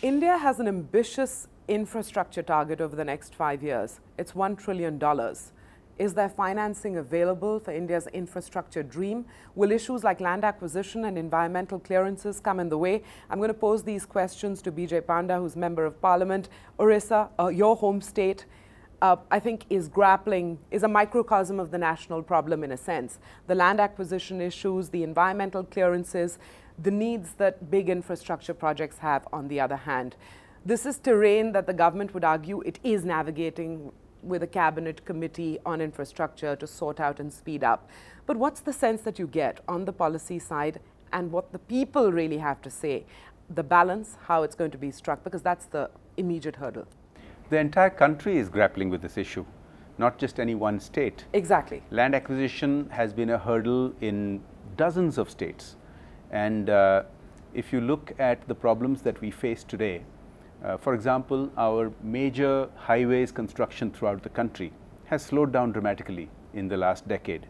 India has an ambitious infrastructure target over the next 5 years. It's $1 trillion. Is there financing available for India's infrastructure dream? Will issues like land acquisition and environmental clearances come in the way? I'm going to pose these questions to Panda, who's Member of Parliament. Orissa, your home state, I think is a microcosm of the national problem in a sense. The land acquisition issues, the environmental clearances, the needs that big infrastructure projects have on the other hand. This is terrain that the government would argue it is navigating with a cabinet committee on infrastructure to sort out and speed up. But what's the sense that you get on the policy side and what the people really have to say? The balance, how it's going to be struck, because that's the immediate hurdle. The entire country is grappling with this issue, not just any one state. Exactly. Land acquisition has been a hurdle in dozens of states. And if you look at the problems that we face today, for example, our major highways construction throughout the country has slowed down dramatically in the last decade.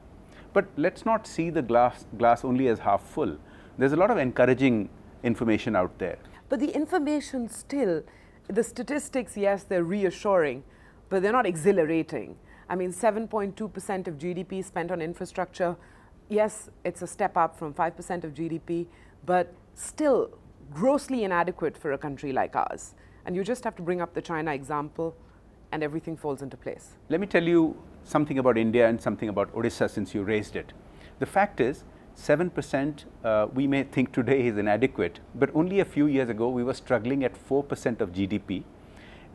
But let's not see the glass only as half full. There's a lot of encouraging information out there. But the information still, the statistics, yes, they're reassuring, but they're not exhilarating. I mean, 7.2% of GDP spent on infrastructure. Yes, it's a step up from 5% of GDP, but still grossly inadequate for a country like ours. And you just have to bring up the China example and everything falls into place. Let me tell you something about India and something about Odisha since you raised it. The fact is, 7% we may think today is inadequate, but only a few years ago we were struggling at 4% of GDP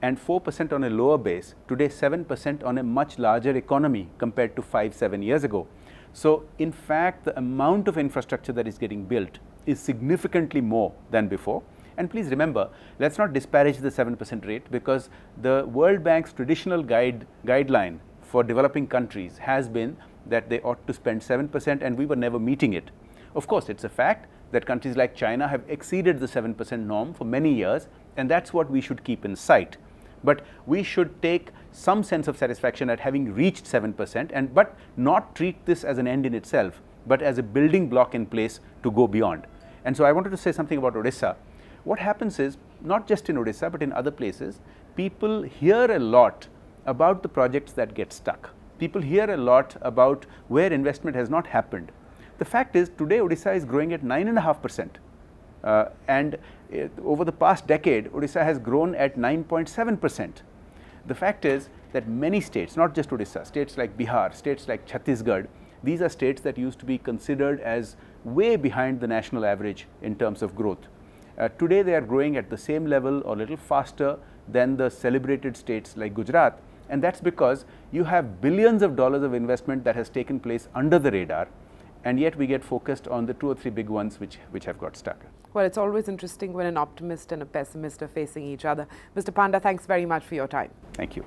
and 4% on a lower base, today 7% on a much larger economy compared to 5-7 years ago. So in fact, the amount of infrastructure that is getting built is significantly more than before. And please remember, let's not disparage the 7% rate, because the World Bank's traditional guideline for developing countries has been that they ought to spend 7%, and we were never meeting it. Of course, it's a fact that countries like China have exceeded the 7% norm for many years, and that's what we should keep in sight. But we should take some sense of satisfaction at having reached 7%, but not treat this as an end in itself, but as a building block in place to go beyond. And so I wanted to say something about Odisha. What happens is, not just in Odisha, but in other places, people hear a lot about the projects that get stuck. People hear a lot about where investment has not happened. The fact is, today Odisha is growing at 9.5%. And over the past decade, Odisha has grown at 9.7%. The fact is that many states, not just Odisha, states like Bihar, states like Chhattisgarh, these are states that used to be considered as way behind the national average in terms of growth. Today they are growing at the same level or a little faster than the celebrated states like Gujarat, and that's because you have billions of dollars of investment that has taken place under the radar, and yet we get focused on the 2 or 3 big ones which have got stuck. Well, it's always interesting when an optimist and a pessimist are facing each other. Mr. Panda, thanks very much for your time. Thank you.